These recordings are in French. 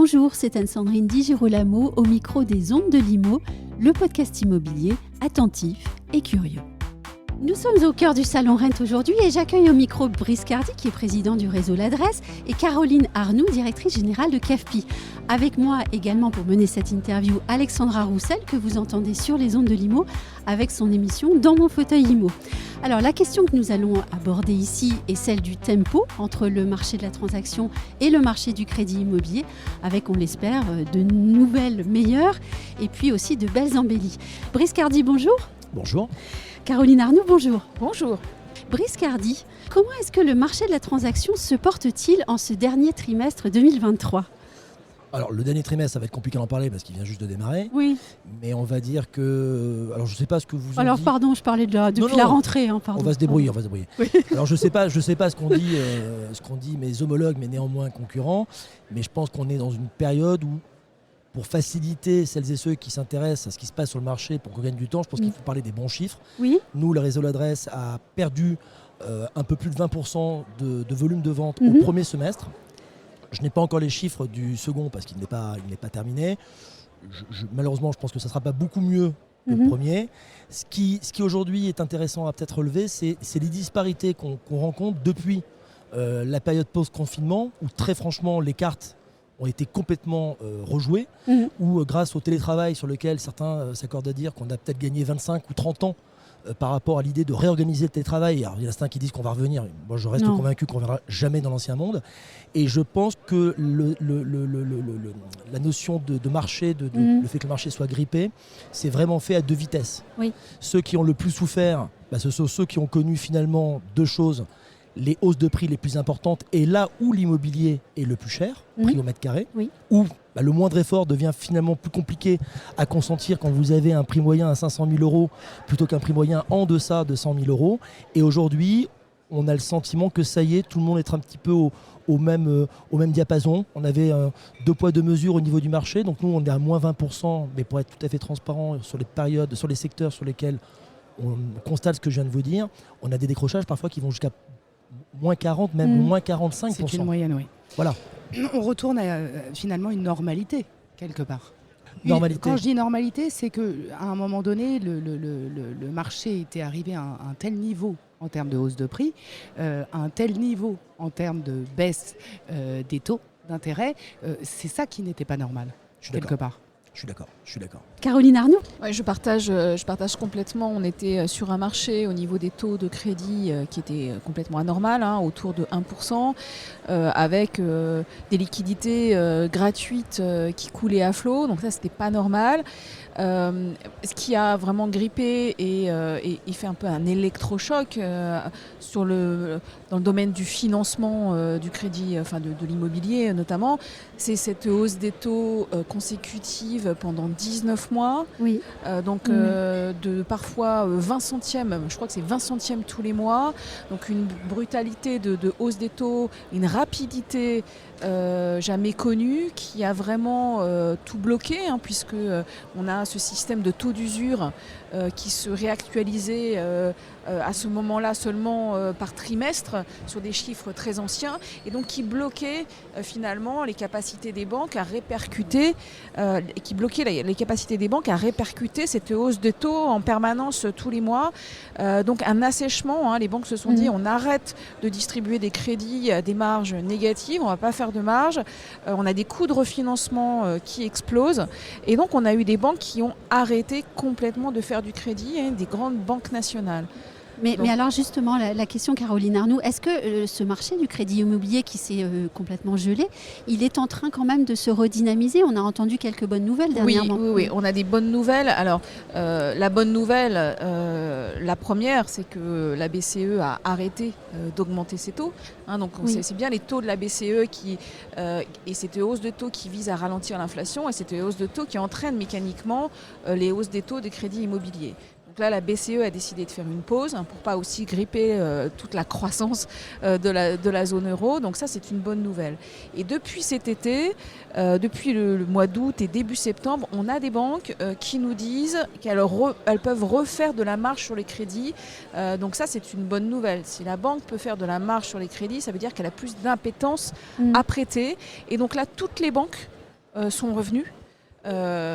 Bonjour, c'est Anne-Sandrine Di Girolamo au micro des Ondes de Limo, le podcast immobilier attentif et curieux. Nous sommes au cœur du Salon Rent aujourd'hui et j'accueille au micro Brice Cardy, qui est président du réseau L'Adresse, et Caroline Arnoux, directrice générale de CAFPI. Avec moi également pour mener cette interview, Alexandra Roussel, que vous entendez sur les ondes de Limo, avec son émission Dans mon fauteuil Imo. Alors la question que nous allons aborder ici est celle du tempo entre le marché de la transaction et le marché du crédit immobilier, avec, on l'espère, de nouvelles meilleures et puis aussi de belles embellies. Brice Cardy, bonjour. Bonjour. Caroline Arnoux, bonjour. Bonjour. Brice Cardy, comment est-ce que le marché de la transaction se porte-t-il en ce dernier trimestre 2023 ? Alors le dernier trimestre, ça va être compliqué d'en parler parce qu'il vient juste de démarrer. Oui. Mais on va dire que... Alors je ne sais pas ce que vous... Alors pardon, je parlais depuis la rentrée. On va se débrouiller. Oui. Alors je sais pas ce qu'on dit, mes homologues, mais néanmoins concurrents. Mais je pense qu'on est dans une période où, pour faciliter celles et ceux qui s'intéressent à ce qui se passe sur le marché, pour qu'on gagne du temps, je pense qu'il faut parler des bons chiffres. Oui. Nous, le réseau L'Adresse a perdu un peu plus de 20% de volume de vente au premier semestre. Je n'ai pas encore les chiffres du second parce qu'il n'est pas terminé. Malheureusement, je pense que ça ne sera pas beaucoup mieux que le premier. Ce qui aujourd'hui est intéressant à peut-être relever, c'est les disparités qu'on rencontre depuis la période post-confinement, où très franchement, les cartes ont été complètement rejouées, ou grâce au télétravail sur lequel certains s'accordent à dire qu'on a peut-être gagné 25 ou 30 ans par rapport à l'idée de réorganiser le télétravail. Alors, il y en a certains qui disent qu'on va revenir. Moi, je reste convaincu qu'on ne reviendra jamais dans l'ancien monde. Et je pense que la notion de marché, le fait que le marché soit grippé, c'est vraiment fait à deux vitesses. Oui. Ceux qui ont le plus souffert, ce sont ceux qui ont connu finalement deux choses. Les hausses de prix les plus importantes et là où l'immobilier est le plus cher, prix au mètre carré, où le moindre effort devient finalement plus compliqué à consentir quand vous avez un prix moyen à 500 000 euros plutôt qu'un prix moyen en deçà de 100 000 euros. Et aujourd'hui, on a le sentiment que ça y est, tout le monde est un petit peu au même diapason. On avait deux poids, deux mesures au niveau du marché. Donc nous, on est à moins 20%, mais pour être tout à fait transparent sur les périodes, sur les secteurs sur lesquels on constate ce que je viens de vous dire, on a des décrochages parfois qui vont jusqu'à moins 40, même moins 45%. C'est une moyenne, oui. Voilà. On retourne à finalement une normalité, quelque part. Normalité. Quand je dis normalité, c'est qu'à un moment donné, le marché était arrivé à un tel niveau en termes de hausse de prix, à un tel niveau en termes de baisse des taux d'intérêt. C'est ça qui n'était pas normal, quelque part. Je suis d'accord. Caroline Arnoux. Ouais, je partage complètement. On était sur un marché au niveau des taux de crédit qui était complètement anormal, autour de 1%, avec des liquidités gratuites qui coulaient à flot. Donc ça, c'était pas normal. Ce qui a vraiment grippé et fait un peu un électrochoc dans le domaine du financement du crédit, de l'immobilier notamment, c'est cette hausse des taux consécutive pendant 19 mois. Oui. De parfois 20 centièmes, je crois que c'est 20 centièmes tous les mois. Donc une brutalité de hausse des taux, une rapidité jamais connue qui a vraiment tout bloqué, puisque on a ce système de taux d'usure qui se réactualisait à ce moment-là seulement par trimestre sur des chiffres très anciens, et donc qui bloquait finalement les capacités des banques à répercuter cette hausse de taux en permanence tous les mois. Donc un assèchement, les banques se sont dit on arrête de distribuer des crédits à des marges négatives, on ne va pas faire de marge, on a des coûts de refinancement qui explosent, et donc on a eu des banques qui ont arrêté complètement de faire du crédit, des grandes banques nationales. Mais alors justement, la question, Caroline Arnoux, est-ce que ce marché du crédit immobilier qui s'est complètement gelé, il est en train quand même de se redynamiser ? On a entendu quelques bonnes nouvelles dernièrement. Oui, on a des bonnes nouvelles. Alors, la bonne nouvelle, la première, c'est que la BCE a arrêté d'augmenter ses taux. Donc c'est bien les taux de la BCE et cette hausse de taux qui vise à ralentir l'inflation, et cette hausse de taux qui entraîne mécaniquement les hausses des taux de crédit immobilier. Donc là, la BCE a décidé de faire une pause pour pas aussi gripper toute la croissance de la zone euro. Donc ça, c'est une bonne nouvelle. Et depuis cet été, depuis le mois d'août et début septembre, on a des banques qui nous disent qu'elles peuvent refaire de la marge sur les crédits. Donc ça, c'est une bonne nouvelle. Si la banque peut faire de la marge sur les crédits, ça veut dire qu'elle a plus d'impétence à prêter. Et donc là, toutes les banques son revenu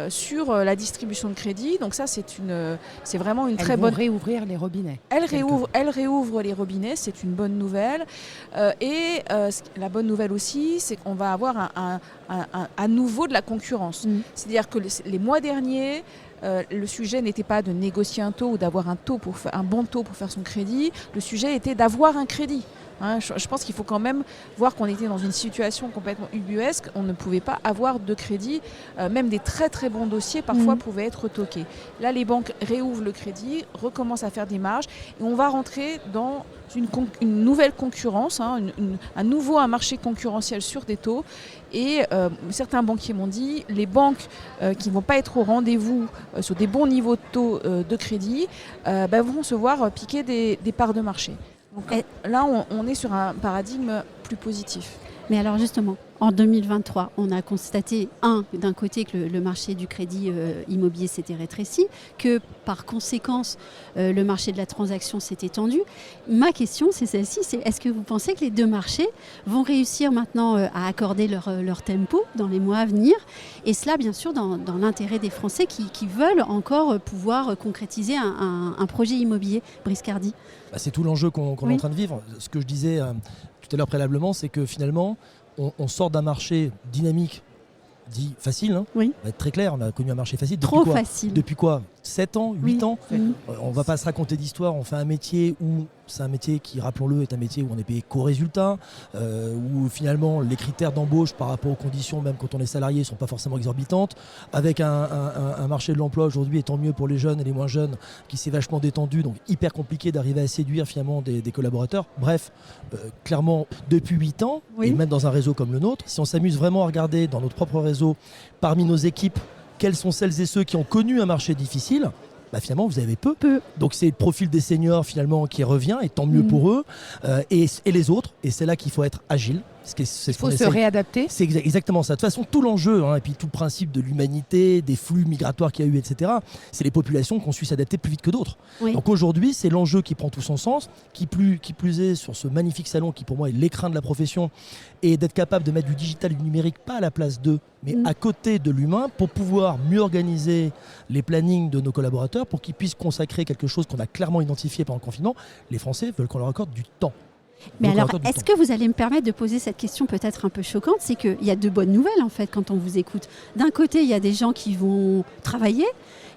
sur la distribution de crédit. Donc ça, c'est vraiment une très bonne... réouvrir les robinets. Elle réouvre les robinets, c'est une bonne nouvelle. Et la bonne nouvelle aussi, c'est qu'on va avoir à nouveau de la concurrence. C'est-à-dire que les mois derniers, le sujet n'était pas de négocier un taux ou d'avoir un bon taux pour faire son crédit. Le sujet était d'avoir un crédit. Je pense qu'il faut quand même voir qu'on était dans une situation complètement ubuesque. On ne pouvait pas avoir de crédit. Même des très très bons dossiers parfois pouvaient être toqués. Là, les banques réouvrent le crédit, recommencent à faire des marges et on va rentrer dans une nouvelle concurrence, un marché concurrentiel sur des taux. Et certains banquiers m'ont dit les banques qui ne vont pas être au rendez-vous sur des bons niveaux de taux de crédit vont se voir piquer des parts de marché. Donc, là, on est sur un paradigme plus positif. Mais alors justement, en 2023, on a constaté, d'un côté que le marché du crédit immobilier s'était rétréci, que par conséquence, le marché de la transaction s'est étendu. Ma question, c'est celle-ci, est-ce que vous pensez que les deux marchés vont réussir maintenant à accorder leur tempo dans les mois à venir? Et cela, bien sûr, dans l'intérêt des Français qui veulent encore pouvoir concrétiser un projet immobilier. Brice Cardy. C'est tout l'enjeu qu'on est en train de vivre. Ce que je disais tout à l'heure préalablement, c'est que finalement, on sort d'un marché dynamique, dit facile, on va être très clair, on a connu un marché facile. Trop facile. Depuis quoi 7 ans, 8 ans On ne va pas se raconter d'histoire, on fait un métier où c'est un métier qui, rappelons-le, est un métier où on est payé qu'au résultat, où finalement les critères d'embauche par rapport aux conditions, même quand on est salarié, ne sont pas forcément exorbitantes, avec un marché de l'emploi aujourd'hui, et tant mieux pour les jeunes et les moins jeunes, qui s'est vachement détendu, donc hyper compliqué d'arriver à séduire finalement des collaborateurs. Bref, clairement, depuis 8 ans, et même dans un réseau comme le nôtre, si on s'amuse vraiment à regarder dans notre propre réseau, parmi nos équipes, quels sont celles et ceux qui ont connu un marché difficile, finalement vous avez peu. Donc c'est le profil des seniors finalement qui revient, et tant mieux pour eux, et les autres, et c'est là qu'il faut être agile. Il faut se réadapter. C'est exactement ça. De toute façon, tout l'enjeu, et puis tout le principe de l'humanité, des flux migratoires qu'il y a eu, etc., c'est les populations qui ont su s'adapter plus vite que d'autres. Donc aujourd'hui, c'est l'enjeu qui prend tout son sens, qui plus est sur ce magnifique salon qui pour moi est l'écrin de la profession, et d'être capable de mettre du digital et du numérique, pas à la place d'eux, mais à côté de l'humain, pour pouvoir mieux organiser les plannings de nos collaborateurs, pour qu'ils puissent consacrer quelque chose qu'on a clairement identifié pendant le confinement. Les Français veulent qu'on leur accorde du temps. Mais alors, est-ce que vous allez me permettre de poser cette question peut-être un peu choquante? C'est qu'il y a de bonnes nouvelles en fait quand on vous écoute. D'un côté, il y a des gens qui vont travailler,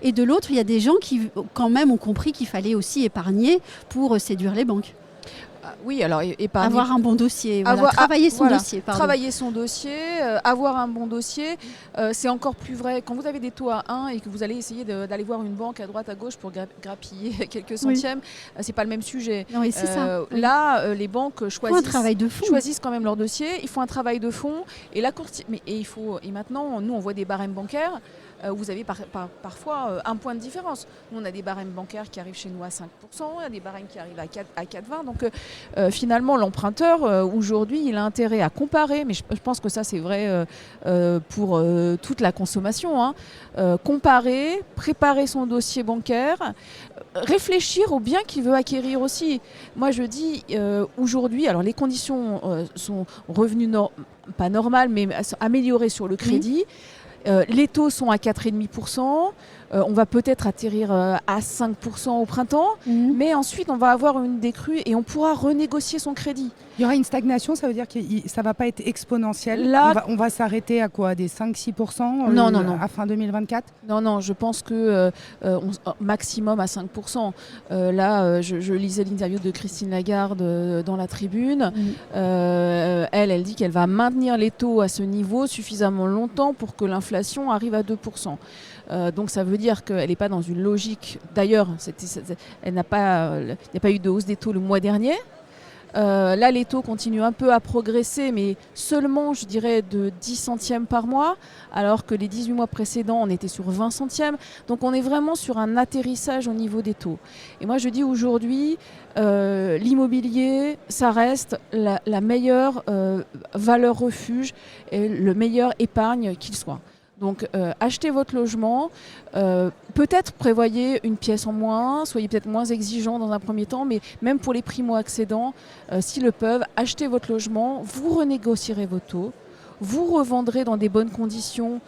et de l'autre, il y a des gens qui quand même ont compris qu'il fallait aussi épargner pour séduire les banques. Oui, alors épargner. Avoir un bon dossier, travailler son dossier. Travailler son dossier, avoir un bon dossier, c'est encore plus vrai quand vous avez des taux à 1 et que vous allez essayer d'aller voir une banque à droite, à gauche pour grappiller quelques centièmes. C'est pas le même sujet. Oui, c'est ça. Là, les banques choisissent quand même leur dossier. Il faut un travail de fond. Et maintenant, nous, on voit des barèmes bancaires. Vous avez parfois un point de différence. Nous, on a des barèmes bancaires qui arrivent chez nous à 5%, il y a des barèmes qui arrivent à 4,20%. Donc finalement, l'emprunteur, aujourd'hui, il a intérêt à comparer, mais je pense que ça, c'est vrai pour toute la consommation. Comparer, préparer son dossier bancaire, réfléchir au bien qu'il veut acquérir aussi. Moi, je dis aujourd'hui, alors les conditions sont revenues pas normales, mais améliorées sur le crédit. Les taux sont à 4,5%. On va peut-être atterrir à 5% au printemps, mais ensuite on va avoir une décrue et on pourra renégocier son crédit. Il y aura une stagnation, ça veut dire que ça ne va pas être exponentiel. Là, on va s'arrêter à quoi? Des 5-6% non. À fin 2024? Non, je pense que maximum à 5%. Je lisais l'interview de Christine Lagarde dans la Tribune. Elle dit qu'elle va maintenir les taux à ce niveau suffisamment longtemps pour que l'inflation arrive à 2%. Donc ça veut dire qu'elle n'est pas dans une logique. D'ailleurs, il n'y a pas eu de hausse des taux le mois dernier. Là, les taux continuent un peu à progresser, mais seulement, je dirais, de 10 centièmes par mois, alors que les 18 mois précédents, on était sur 20 centièmes. Donc on est vraiment sur un atterrissage au niveau des taux. Et moi, je dis aujourd'hui, l'immobilier, ça reste la meilleure valeur refuge et le meilleur épargne qu'il soit. Donc achetez votre logement, peut-être prévoyez une pièce en moins, soyez peut-être moins exigeant dans un premier temps, mais même pour les primo-accédants, s'ils le peuvent, achetez votre logement, vous renégocierez vos taux, vous revendrez dans des bonnes conditions.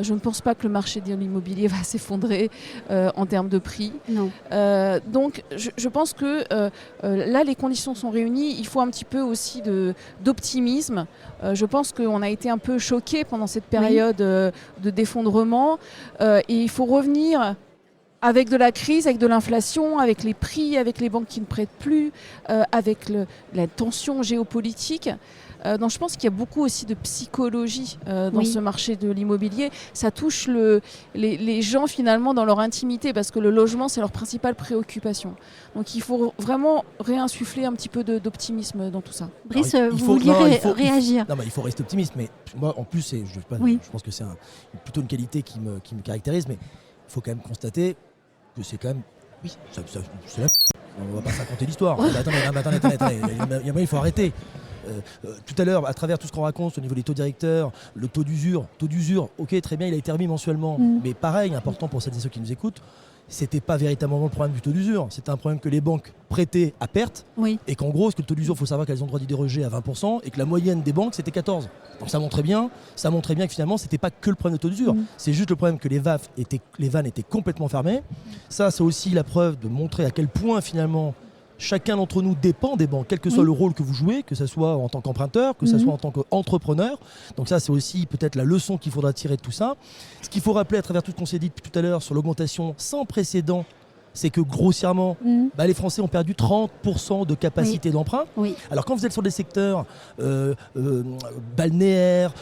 Je ne pense pas que le marché de l'immobilier va s'effondrer en termes de prix. Non. Donc, je pense que là, les conditions sont réunies. Il faut un petit peu aussi d'optimisme. Je pense qu'on a été un peu choqués pendant cette période de d'effondrement. Et il faut revenir avec de la crise, avec de l'inflation, avec les prix, avec les banques qui ne prêtent plus, avec la tension géopolitique. Donc je pense qu'il y a beaucoup aussi de psychologie dans ce marché de l'immobilier. Ça touche les gens finalement dans leur intimité parce que le logement, c'est leur principale préoccupation. Donc il faut vraiment réinsuffler un petit peu d'optimisme dans tout ça. Brice, vous vouliez réagir? Non, il faut rester optimiste, mais moi en plus, je pense que c'est plutôt une qualité qui me caractérise, mais il faut quand même constater que c'est quand même... Oui, c'est la... On va pas se raconter l'histoire. Attendez, il faut arrêter. Tout à l'heure, à travers tout ce qu'on raconte au niveau des taux directeurs, le taux d'usure, ok, très bien, il a été remis mensuellement. Mais pareil, important pour celles et ceux qui nous écoutent, c'était pas véritablement le problème du taux d'usure. C'était un problème que les banques prêtaient à perte. Et qu'en gros, ce que le taux d'usure, il faut savoir qu'elles ont le droit d'y déroger à 20% et que la moyenne des banques, c'était 14%. Donc ça montrait bien que finalement, c'était pas que le problème de taux d'usure. C'est juste le problème que les vannes étaient complètement fermées. Ça, c'est aussi la preuve de montrer à quel point finalement chacun d'entre nous dépend des banques, quel que soit le rôle que vous jouez, que ce soit en tant qu'emprunteur, que ce soit en tant qu'entrepreneur. Donc ça, c'est aussi peut-être la leçon qu'il faudra tirer de tout ça. Ce qu'il faut rappeler à travers tout ce qu'on s'est dit depuis tout à l'heure sur l'augmentation sans précédent, c'est que grossièrement, les Français ont perdu 30% de capacité d'emprunt. Alors quand vous êtes sur des secteurs balnéaires,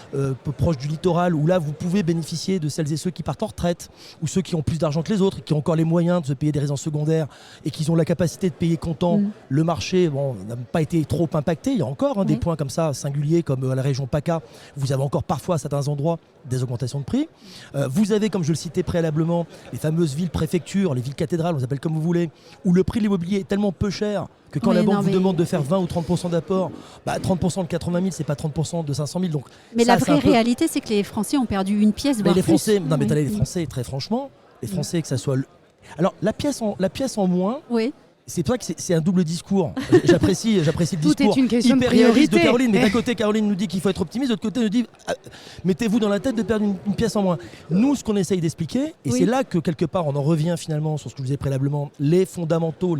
proches du littoral, où là vous pouvez bénéficier de celles et ceux qui partent en retraite, ou ceux qui ont plus d'argent que les autres, qui ont encore les moyens de se payer des résidences secondaires et qui ont la capacité de payer comptant, le marché n'a pas été trop impacté. Il y a encore des points comme ça, singuliers, comme à la région PACA. Vous avez encore parfois à certains endroits des augmentations de prix. Vous avez, comme je le citais préalablement, les fameuses villes préfectures, les villes cathédrales, on les appelle comme vous voulez, où le prix de l'immobilier est tellement peu cher que quand la banque vous demande de faire 20 ou 30% d'apport, 30% de 80 000, c'est pas 30% de 500 000. Donc mais ça, la vraie réalité, c'est que les Français ont perdu une pièce, voire les Français, plus. Non, mais les Français, très franchement, les Français, que ça soit... Alors, la pièce en moins... C'est vrai que c'est un double discours. J'apprécie le discours. Tout est une question hyper de priorité. Réaliste de Caroline. Mais d'un côté, Caroline nous dit qu'il faut être optimiste. De l'autre côté, elle nous dit mettez-vous dans la tête de perdre une pièce en moins. Nous, ce qu'on essaye d'expliquer, et c'est là que quelque part on en revient finalement sur ce que je vous disais préalablement, les fondamentaux,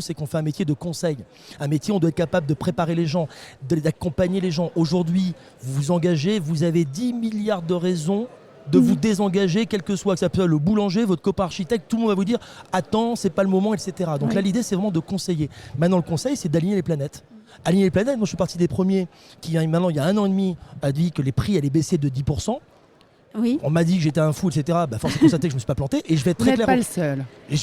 c'est qu'on fait un métier de conseil. Un métier, on doit être capable de préparer les gens, d'accompagner les gens. Aujourd'hui, vous vous engagez, vous avez 10 milliards de raisons de vous désengager, quel que soit, que ça peut être le boulanger, votre copain architecte, tout le monde va vous dire attends, c'est pas le moment, etc. Donc là, l'idée, c'est vraiment de conseiller. Maintenant, le conseil, c'est d'aligner les planètes. Aligner les planètes, moi je suis parti des premiers qui, maintenant, il y a 1 an et demi, a dit que les prix allaient baisser de 10%. On m'a dit que j'étais un fou, etc. Force est de constater que je ne me suis pas planté. Et je vais être très clair. Vous n'êtes pas le seul. Et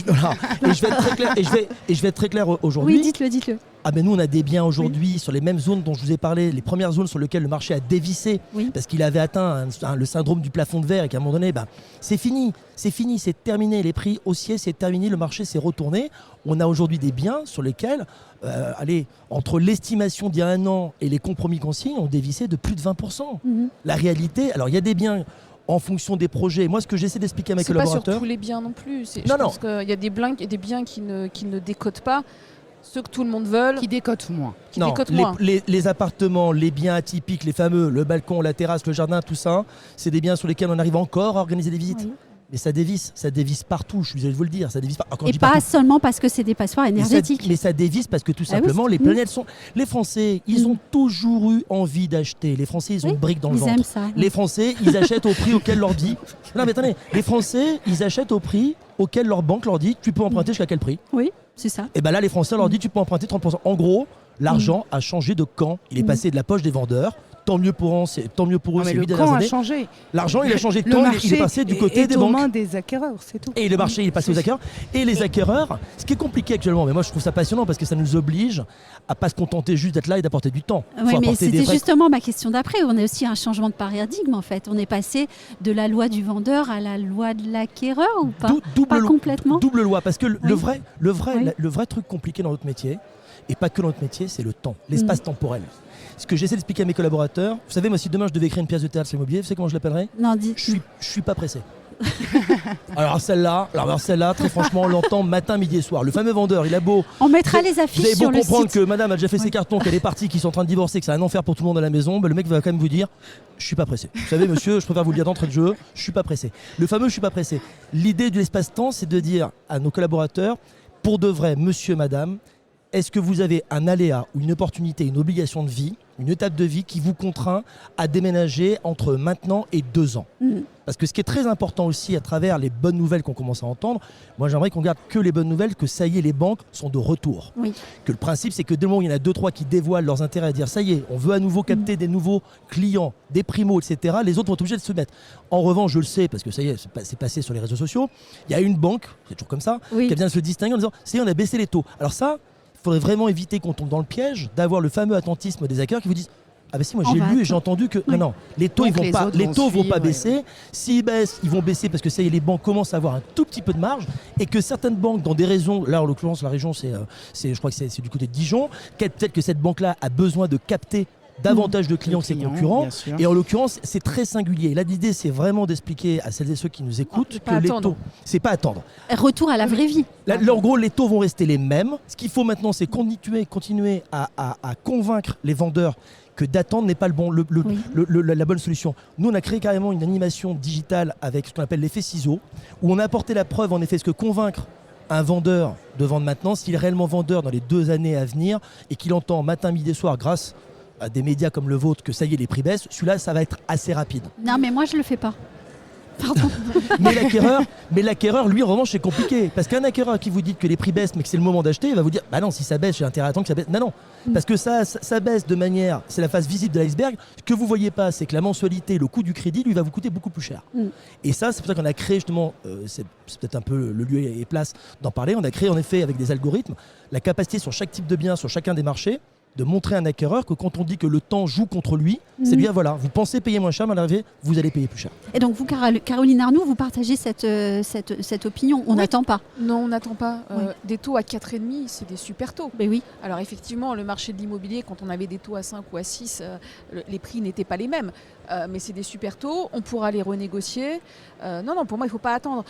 je vais être très clair aujourd'hui. Oui, dites-le. Nous, on a des biens aujourd'hui sur les mêmes zones dont je vous ai parlé, les premières zones sur lesquelles le marché a dévissé parce qu'il avait atteint le syndrome du plafond de verre et qu'à un moment donné, c'est fini, c'est terminé. Les prix haussiers, c'est terminé, le marché s'est retourné. On a aujourd'hui des biens sur lesquels, entre l'estimation d'il y a 1 an et les compromis qu'on signe, on dévissé de plus de 20%. La réalité, alors il y a des biens en fonction des projets. Moi, ce que j'essaie d'expliquer à mes collaborateurs... C'est pas sur tous les biens non plus. Je pense qu'il y a des biens qui ne décotent pas. Ceux que tout le monde veut. Qui décotent moins. Les appartements, les biens atypiques, les fameux, le balcon, la terrasse, le jardin, tout ça, c'est des biens sur lesquels on arrive encore à organiser des visites. Mais ça dévisse partout, je suis désolé de vous le dire. Ça dévisse et pas seulement parce que c'est des passoires énergétiques. Mais ça dévisse parce que tout simplement, les planètes sont... Les Français, ils ont toujours eu envie d'acheter. Les Français, ils ont une brique dans le ventre. Les Français, ils achètent au prix auquel leur dit... Non mais attendez, les Français, ils achètent au prix auquel leur banque leur dit tu peux emprunter jusqu'à quel prix ? Oui, c'est ça. Et là, les Français leur disent tu peux emprunter 30%. En gros, l'argent a changé de camp. Il est passé de la poche des vendeurs. Tant mieux pour eux, c'est 8 dernières années. Changé. L'argent, il a changé de camp, il est passé du côté des banques. Aux mains des acquéreurs, c'est tout. Et le marché, il est passé aux acquéreurs. Et les acquéreurs, ce qui est compliqué actuellement, mais moi je trouve ça passionnant parce que ça nous oblige à pas se contenter juste d'être là et d'apporter du temps. Oui, mais c'était justement ma question d'après. On a aussi un changement de paradigme en fait. On est passé de la loi du vendeur à la loi de l'acquéreur ou pas ? Pas complètement. Double loi, parce que le vrai truc compliqué dans notre métier, et pas que dans notre métier, c'est le temps, l'espace temporel. Ce que j'essaie d'expliquer à mes collaborateurs, vous savez, moi, si demain je devais écrire une pièce de théâtre sur l'immobilier, vous savez comment je l'appellerais ? Non, dis. Je suis pas pressé. Alors celle-là, très franchement, on l'entend matin, midi et soir. Le fameux vendeur, il a beau... On mettra les affiches Vous avez sur beau le comprendre site. que madame a déjà fait ses cartons, qu'elle est partie, qu'ils sont en train de divorcer, que c'est un enfer pour tout le monde à la maison, le mec va quand même vous dire « je suis pas pressé ». Vous savez monsieur, je préfère vous le dire d'entrée de jeu, je suis pas pressé. Le fameux « je suis pas pressé ». L'idée de l'espace-temps, c'est de dire à nos collaborateurs, pour de vrai, monsieur, madame, est-ce que vous avez un aléa ou une opportunité, une obligation de vie, une étape de vie qui vous contraint à déménager entre maintenant et 2 ans ? Parce que ce qui est très important aussi à travers les bonnes nouvelles qu'on commence à entendre, moi j'aimerais qu'on garde que les bonnes nouvelles, que ça y est, les banques sont de retour. Oui. Que le principe c'est que dès le moment où il y en a 2-3 qui dévoilent leurs intérêts à dire ça y est, on veut à nouveau capter des nouveaux clients, des primos, etc., les autres vont être obligés de se mettre. En revanche, je le sais, parce que ça y est, c'est passé sur les réseaux sociaux, il y a une banque, c'est toujours comme ça, Oui. qui vient de se distinguer en disant ça y est, on a baissé les taux. Alors ça, il faudrait vraiment éviter qu'on tombe dans le piège d'avoir le fameux attentisme des hackers qui vous disent ah ben si, moi j'ai lu et j'ai entendu que non, les taux Donc ils vont pas suivre, baisser. S'ils baissent, ils vont baisser parce que ça y est, les banques commencent à avoir un tout petit peu de marge et que certaines banques dans des régions, là en l'occurrence la région c'est je crois que c'est du côté de Dijon, peut-être que cette banque-là a besoin de capter davantage de clients que ses concurrents. Et en l'occurrence, c'est très singulier. Là, l'idée, c'est vraiment d'expliquer à celles et ceux qui nous écoutent que les taux, c'est pas attendre. Retour à la vraie vie. Là, en gros, les taux vont rester les mêmes. Ce qu'il faut maintenant, c'est continuer à convaincre les vendeurs que d'attendre n'est pas la bonne solution. Nous, on a créé carrément une animation digitale avec ce qu'on appelle l'effet ciseau, où on a apporté la preuve, en effet, ce que convaincre un vendeur de vendre maintenant, s'il est réellement vendeur dans les 2 années à venir et qu'il entend matin, midi et soir grâce à des médias comme le vôtre que ça y est, les prix baissent, celui-là, ça va être assez rapide. Non, mais moi, je le fais pas. Pardon. mais l'acquéreur, lui, en revanche, c'est compliqué. Parce qu'un acquéreur qui vous dit que les prix baissent, mais que c'est le moment d'acheter, il va vous dire bah non, si ça baisse, j'ai intérêt à attendre que ça baisse. Non. Parce que ça baisse de manière, c'est la face visible de l'iceberg. Ce que vous voyez pas, c'est que la mensualité, le coût du crédit, lui, va vous coûter beaucoup plus cher. Et ça, c'est pour ça qu'on a créé justement, c'est peut-être un peu le lieu et place d'en parler. On a créé en effet avec des algorithmes la capacité sur chaque type de bien, sur chacun des marchés, de montrer à un acquéreur que quand on dit que le temps joue contre lui, c'est bien voilà, vous pensez payer moins cher, mais à l'arrivée, vous allez payer plus cher. Et donc vous, Caroline Arnoux, vous partagez cette opinion. On n'attend pas. Non, on n'attend pas. Des taux à 4,5, c'est des super taux. Mais oui. Alors effectivement, le marché de l'immobilier, quand on avait des taux à 5 ou à 6, les prix n'étaient pas les mêmes. Mais c'est des super taux, on pourra les renégocier. Non, pour moi, il ne faut pas attendre.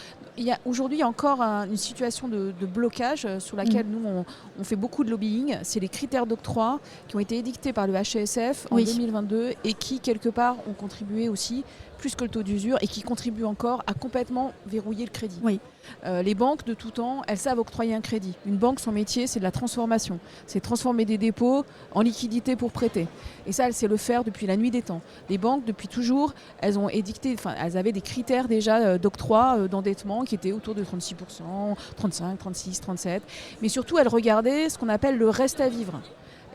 Aujourd'hui, il y a encore une situation de blocage sur laquelle nous, on fait beaucoup de lobbying. C'est les critères d'octroi qui ont été édictés par le HCSF en 2022 et qui, quelque part, ont contribué aussi, plus que le taux d'usure, et qui contribuent encore à complètement verrouiller le crédit. Oui. Les banques, de tout temps, elles savent octroyer un crédit. Une banque, son métier, c'est de la transformation. C'est transformer des dépôts en liquidité pour prêter. Et ça, elle sait le faire depuis la nuit des temps. Les banques, depuis toujours, elles avaient des critères déjà d'octroi, d'endettement qui étaient autour de 36%, 35, 36, 37. Mais surtout, elles regardaient ce qu'on appelle le reste à vivre.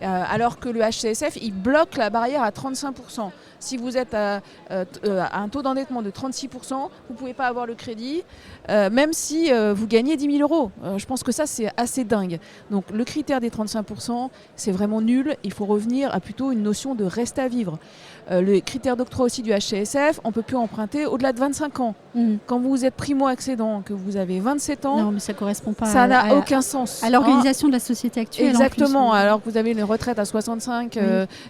Alors que le HCSF, il bloque la barrière à 35%. Si vous êtes à un taux d'endettement de 36%, vous ne pouvez pas avoir le crédit, même si vous gagnez 10 000 euros. Je pense que ça, c'est assez dingue. Donc le critère des 35%, c'est vraiment nul. Il faut revenir à plutôt une notion de reste à vivre. Le critère d'octroi aussi du HCSF, on ne peut plus emprunter au-delà de 25 ans. Quand vous êtes primo-accédant, que vous avez 27 ans, non, mais ça correspond pas. Ça n'a aucun sens. À l'organisation de la société actuelle. Exactement. En plus, alors que vous avez une retraite à 65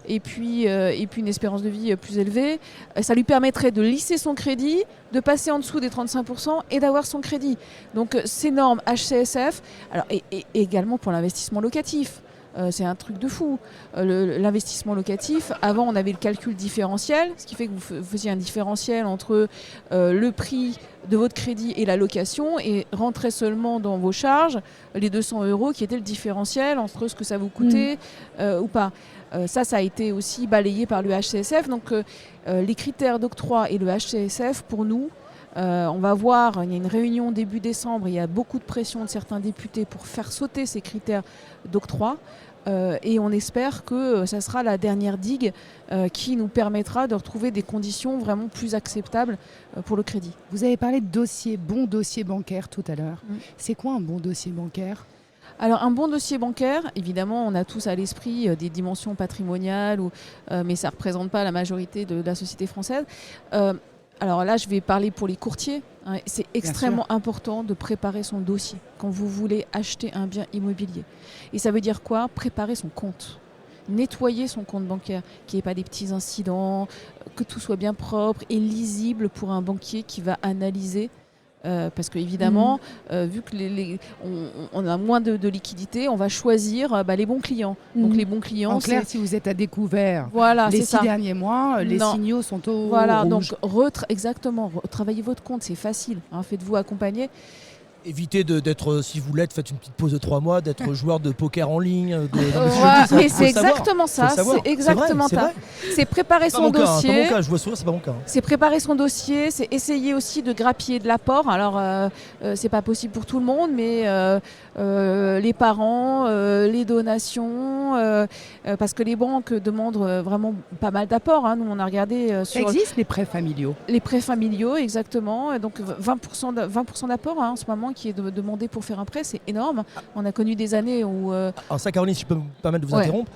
et puis une espérance de vie plus élevée, ça lui permettrait de lisser son crédit, de passer en dessous des 35% et d'avoir son crédit. Donc ces normes HCSF, alors, et également pour l'investissement locatif. C'est un truc de fou. L'investissement locatif, avant on avait le calcul différentiel, ce qui fait que vous faisiez un différentiel entre le prix de votre crédit et la location et rentrait seulement dans vos charges les 200 € qui étaient le différentiel entre ce que ça vous coûtait ou pas. Ça a été aussi balayé par le HCSF. Donc les critères d'octroi et le HCSF, pour nous, on va voir, il y a une réunion début décembre, il y a beaucoup de pression de certains députés pour faire sauter ces critères d'octroi. Et on espère que ça sera la dernière digue qui nous permettra de retrouver des conditions vraiment plus acceptables pour le crédit. Vous avez parlé de bon dossier bancaire tout à l'heure. C'est quoi un bon dossier bancaire ? Alors un bon dossier bancaire, évidemment, on a tous à l'esprit des dimensions patrimoniales, mais ça ne représente pas la majorité de la société française. Alors là, je vais parler pour les courtiers. C'est extrêmement important de préparer son dossier quand vous voulez acheter un bien immobilier. Et ça veut dire quoi ? Préparer son compte. nettoyer son compte bancaire, qu'il n'y ait pas des petits incidents, que tout soit bien propre et lisible pour un banquier qui va analyser. Parce qu'évidemment, vu que on a moins de liquidité, on va choisir les bons clients. Donc les bons clients, en clair, si vous êtes à découvert les 6 derniers mois, les signaux sont au rouge. Donc exactement, retravaillez votre compte, c'est facile. Faites-vous accompagner. Évitez d'être, si vous l'êtes, faites une petite pause de 3 mois, d'être joueur de poker en ligne. Mais c'est exactement ça. C'est exactement ça. C'est préparer son dossier. C'est pas mon cas, je vois sourire, c'est pas mon cas. C'est préparer son dossier, c'est essayer aussi de grappiller de l'apport. Alors, c'est pas possible pour tout le monde, mais les parents, les donations, parce que les banques demandent vraiment pas mal d'apports. Nous, on a regardé sur... Ça existe, les prêts familiaux. Les prêts familiaux, exactement. Donc, 20% d'apport en ce moment qui est demandé pour faire un prêt, c'est énorme. On a connu des années où... Alors ça, Caroline, si je peux me permettre de vous interrompre,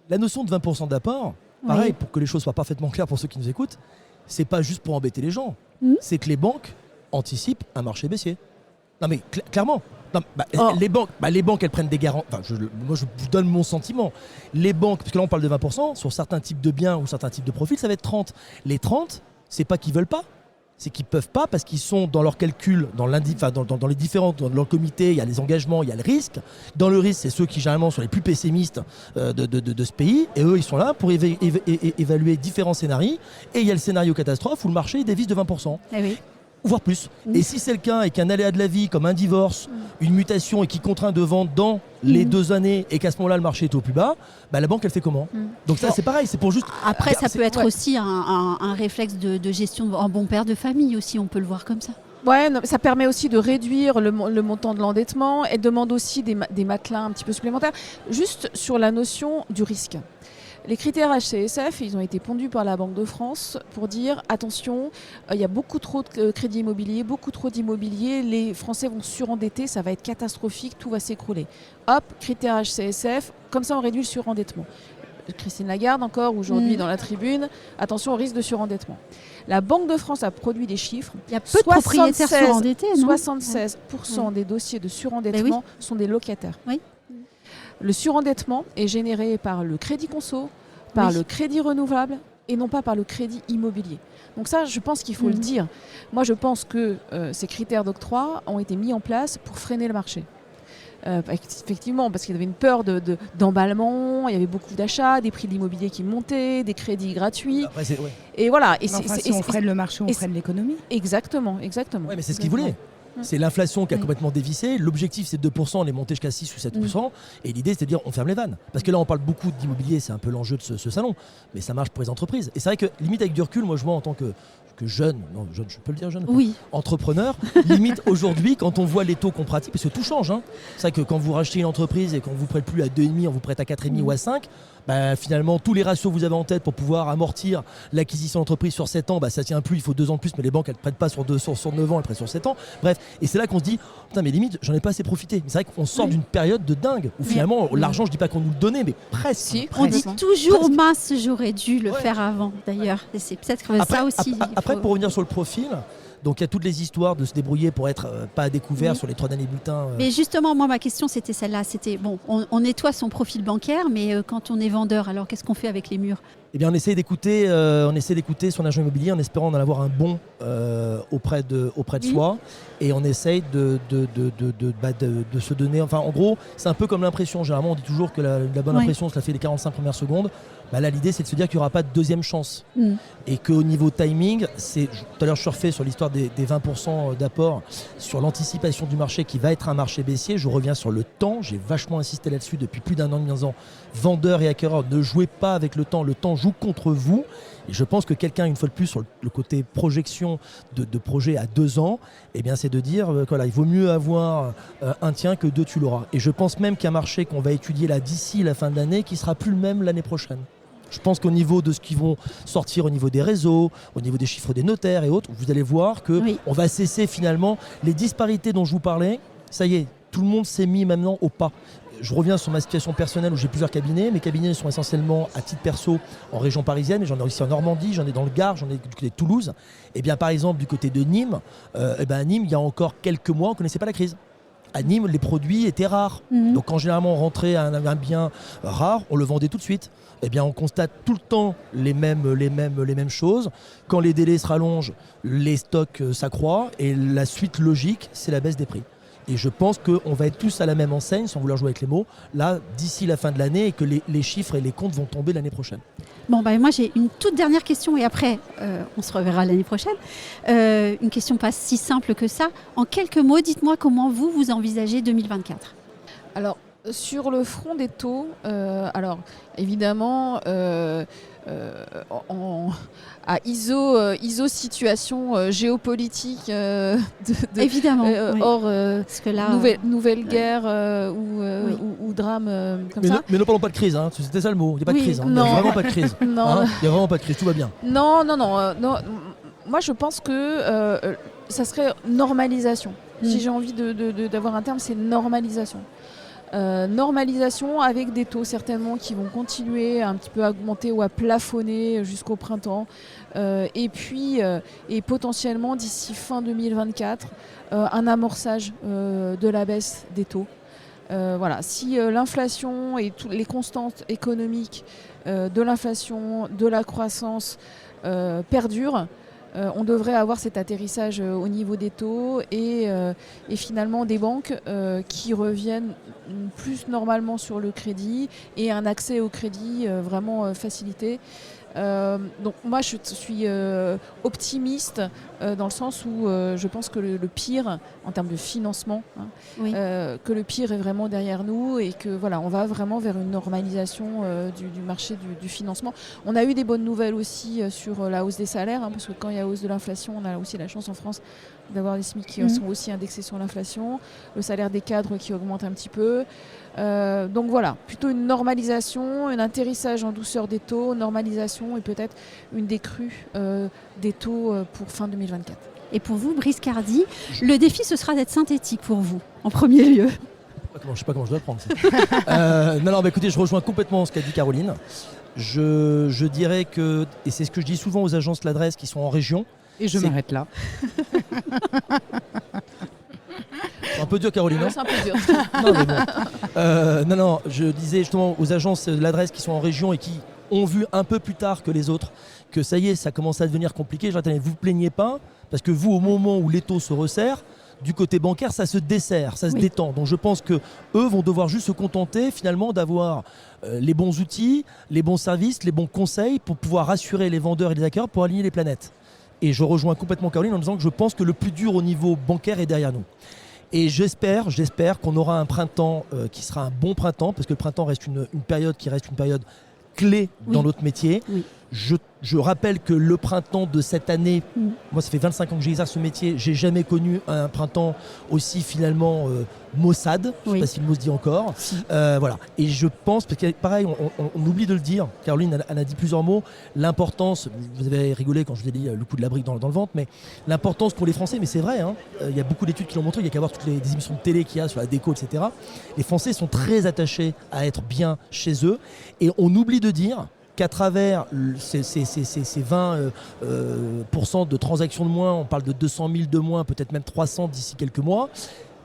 la notion de 20% d'apport, pareil, pour que les choses soient parfaitement claires pour ceux qui nous écoutent, c'est pas juste pour embêter les gens, c'est que les banques anticipent un marché baissier. Non mais clairement, les banques, elles prennent des garanties. Moi, je vous donne mon sentiment. Les banques, parce que là on parle de 20%, sur certains types de biens ou certains types de profils, ça va être 30. Les 30, c'est pas qu'ils veulent pas. C'est qu'ils ne peuvent pas parce qu'ils sont dans leurs calculs, dans les différents, dans leur comité, il y a les engagements, il y a le risque. Dans le risque, c'est ceux qui généralement sont les plus pessimistes de ce pays. Et eux, ils sont là pour évaluer différents scénarios. Et il y a le scénario catastrophe où le marché dévisse de 20%. Eh oui. Voire plus. Et si c'est le cas et qu'un aléa de la vie, comme un divorce, une mutation et qui contraint de vendre dans les 2 années et qu'à ce moment-là le marché est au plus bas, la banque elle fait comment? Donc ça c'est pareil, c'est pour juste... Après ça peut être aussi un réflexe de gestion en bon père de famille aussi, on peut le voir comme ça. Ouais, ça permet aussi de réduire le montant de l'endettement et demande aussi des matelas un petit peu supplémentaires. Juste sur la notion du risque. Les critères HCSF, ils ont été pondus par la Banque de France pour dire attention, il y a beaucoup trop de crédits immobiliers, beaucoup trop d'immobilier, les Français vont surendetter, ça va être catastrophique, tout va s'écrouler. Hop, critères HCSF, comme ça on réduit le surendettement. Christine Lagarde encore aujourd'hui dans la tribune, attention au risque de surendettement. La Banque de France a produit des chiffres. Il y a peu de propriétaires surendettés, non? 76% des dossiers de surendettement sont des locataires. Oui. Le surendettement est généré par le crédit conso, par le crédit renouvelable et non pas par le crédit immobilier. Donc ça, je pense qu'il faut le dire. Moi, je pense que ces critères d'octroi ont été mis en place pour freiner le marché. Effectivement, parce qu'il y avait une peur d'emballement, il y avait beaucoup d'achats, des prix de l'immobilier qui montaient, des crédits gratuits. Après, et voilà. Et si on freine le marché, on freine l'économie. Exactement. Ouais, mais c'est ce qu'ils voulaient. C'est l'inflation qui a complètement dévissé. L'objectif, c'est de 2%, on est monté jusqu'à 6 ou 7%. Et l'idée, c'est de dire, on ferme les vannes. Parce que là, on parle beaucoup d'immobilier, c'est un peu l'enjeu de ce salon. Mais ça marche pour les entreprises. Et c'est vrai que, limite, avec du recul, moi, je vois en tant que jeune, je peux le dire jeune, entrepreneur, limite aujourd'hui, quand on voit les taux qu'on pratique, parce que tout change. C'est vrai que quand vous rachetez une entreprise et qu'on ne vous prête plus à 2,5, on vous prête à 4,5 ou à 5, finalement, tous les ratios que vous avez en tête pour pouvoir amortir l'acquisition d'entreprise sur 7 ans, ça tient plus, il faut 2 ans de plus, mais les banques, elles ne prêtent pas sur 9 ans, elles prêtent sur 7 ans. Bref, et c'est là qu'on se dit, putain, mais limite, j'en ai pas assez profité. Mais c'est vrai qu'on sort d'une période de dingue, où finalement, l'argent, je dis pas qu'on nous le donnait, mais presque. On dit toujours, mince, j'aurais dû le faire avant, d'ailleurs. Et c'est peut-être ça aussi. Après, pour revenir sur le profil, donc il y a toutes les histoires de se débrouiller pour être pas à découvert sur les 3 derniers bulletins. Mais justement, moi, ma question, c'était celle-là. C'était, on nettoie son profil bancaire, mais quand on est vendeur, alors qu'est-ce qu'on fait avec les murs? Eh bien, on essaie d'écouter son agent immobilier en espérant en avoir un bon auprès de soi. Et on essaye de se donner... Enfin, en gros, c'est un peu comme l'impression. Généralement, on dit toujours que la bonne impression, ça fait les 45 premières secondes. Là, l'idée, c'est de se dire qu'il n'y aura pas de deuxième chance. Et qu'au niveau timing, tout à l'heure, je surfais sur l'histoire des 20% d'apport, sur l'anticipation du marché qui va être un marché baissier. Je reviens sur le temps. J'ai vachement insisté là-dessus depuis plus d'1 an, 2 ans. Vendeurs et acquéreurs, ne jouez pas avec le temps. Le temps joue contre vous. Et je pense que quelqu'un, une fois de plus, sur le côté projection de projet à 2 ans, c'est de dire il vaut mieux avoir un tien que 2, tu l'auras. Et je pense même qu'un marché qu'on va étudier là d'ici la fin de l'année, qui sera plus le même l'année prochaine. Je pense qu'au niveau de ce qui vont sortir au niveau des réseaux, au niveau des chiffres des notaires et autres, vous allez voir qu'on va cesser finalement les disparités dont je vous parlais. Ça y est, tout le monde s'est mis maintenant au pas. Je reviens sur ma situation personnelle où j'ai plusieurs cabinets. Mes cabinets sont essentiellement à titre perso en région parisienne. Et j'en ai aussi en Normandie, j'en ai dans le Gard, j'en ai du côté de Toulouse. Et bien par exemple du côté de Nîmes, Nîmes, il y a encore quelques mois, on ne connaissait pas la crise. à Nîmes, les produits étaient rares. Donc quand généralement on rentrait à un bien rare, on le vendait tout de suite. Eh bien, on constate tout le temps les mêmes choses. Quand les délais se rallongent, les stocks s'accroît et la suite logique, c'est la baisse des prix. Et je pense qu'on va être tous à la même enseigne, sans vouloir jouer avec les mots, là, d'ici la fin de l'année, et que les chiffres et les comptes vont tomber l'année prochaine. Bon, moi j'ai une toute dernière question et après on se reverra l'année prochaine. Une question pas si simple que ça. En quelques mots, dites-moi comment vous envisagez 2024. Alors, sur le front des taux, alors évidemment, à ISO situation géopolitique évidemment, hors parce que là, nouvelle guerre ou drame comme ça. Mais ne parlons pas de crise, hein. C'était ça le mot. Il n'y a pas de crise. Il n'y a vraiment pas de crise. Il n'y a vraiment pas de crise, tout va bien. Non. Moi, je pense que ça serait normalisation. Si j'ai envie d'avoir un terme, c'est normalisation. Normalisation avec des taux certainement qui vont continuer un petit peu à augmenter ou à plafonner jusqu'au printemps et puis et potentiellement d'ici fin 2024 un amorçage de la baisse des taux. Voilà, si l'inflation et toutes les constantes économiques de l'inflation, de la croissance perdurent, on devrait avoir cet atterrissage au niveau des taux et finalement des banques qui reviennent plus normalement sur le crédit et un accès au crédit vraiment facilité. Donc moi je suis optimiste dans le sens où je pense que le pire en termes de financement, que le pire est vraiment derrière nous et que voilà, on va vraiment vers une normalisation du marché du financement. On a eu des bonnes nouvelles aussi sur la hausse des salaires, parce que quand il y a hausse de l'inflation, on a aussi la chance en France d'avoir des SMIC qui sont aussi indexés sur l'inflation, le salaire des cadres qui augmente un petit peu. Donc voilà, plutôt une normalisation, un atterrissage en douceur des taux, normalisation et peut-être une décrue des taux pour fin 2024. Et pour vous, Brice Cardy, le défi ce sera d'être synthétique pour vous, en premier lieu. Je ne sais pas comment je dois le prendre. Non, écoutez, je rejoins complètement ce qu'a dit Caroline. Je dirais que, et c'est ce que je dis souvent aux agences de l'adresse qui sont en région. Et je m'arrête là. C'est un peu dur, Caroline. C'est un peu dur. Non, je disais justement aux agences de l'adresse qui sont en région et qui ont vu un peu plus tard que les autres que ça y est, ça commence à devenir compliqué. Je dis, vous ne plaignez pas, parce que vous, au moment où les taux se resserrent, du côté bancaire, ça se dessert, ça se détend. Donc je pense qu'eux vont devoir juste se contenter finalement d'avoir les bons outils, les bons services, les bons conseils pour pouvoir rassurer les vendeurs et les acquéreurs pour aligner les planètes. Et je rejoins complètement Caroline en disant que je pense que le plus dur au niveau bancaire est derrière nous. Et j'espère qu'on aura un printemps qui sera un bon printemps, parce que le printemps reste une période qui reste une période clé dans notre métier. Oui. Je rappelle que le printemps de cette année, moi ça fait 25 ans que j'exerce ce métier, j'ai jamais connu un printemps aussi finalement maussade, je ne sais pas si le mot se dit encore. Si. Voilà. Et je pense, parce que pareil, on oublie de le dire, Caroline elle a dit plusieurs mots, l'importance, vous avez rigolé quand je vous ai dit le coup de la brique dans le ventre, mais l'importance pour les Français, mais c'est vrai, il y a beaucoup d'études qui l'ont montré, il y a qu'à voir toutes les émissions de télé qu'il y a sur la déco, etc. Les Français sont très attachés à être bien chez eux, et on oublie de dire qu'à travers ces 20% de transactions de moins, on parle de 200 000 de moins, peut-être même 300 d'ici quelques mois,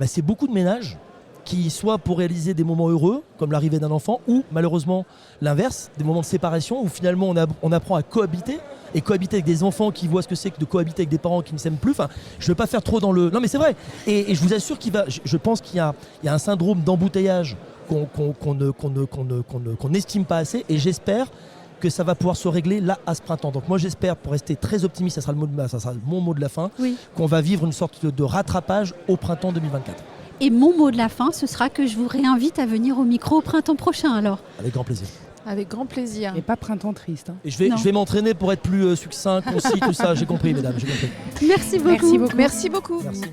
c'est beaucoup de ménages qui, soit pour réaliser des moments heureux, comme l'arrivée d'un enfant, ou malheureusement l'inverse, des moments de séparation, où finalement on apprend à cohabiter, et cohabiter avec des enfants qui voient ce que c'est que de cohabiter avec des parents qui ne s'aiment plus. Enfin, je ne veux pas faire trop dans le... Non mais c'est vrai, et je vous assure je pense qu'il y a un syndrome d'embouteillage qu'on n'estime pas assez, et j'espère que ça va pouvoir se régler là à ce printemps. Donc moi j'espère, pour rester très optimiste, ça sera mon mot de la fin, qu'on va vivre une sorte de rattrapage au printemps 2024. Et mon mot de la fin, ce sera que je vous réinvite à venir au micro au printemps prochain alors. Avec grand plaisir. Avec grand plaisir. Et pas printemps triste. Et je vais m'entraîner pour être plus succinct, concis, tout ça. J'ai compris, mesdames, j'ai compris. Merci beaucoup. Merci beaucoup. Merci.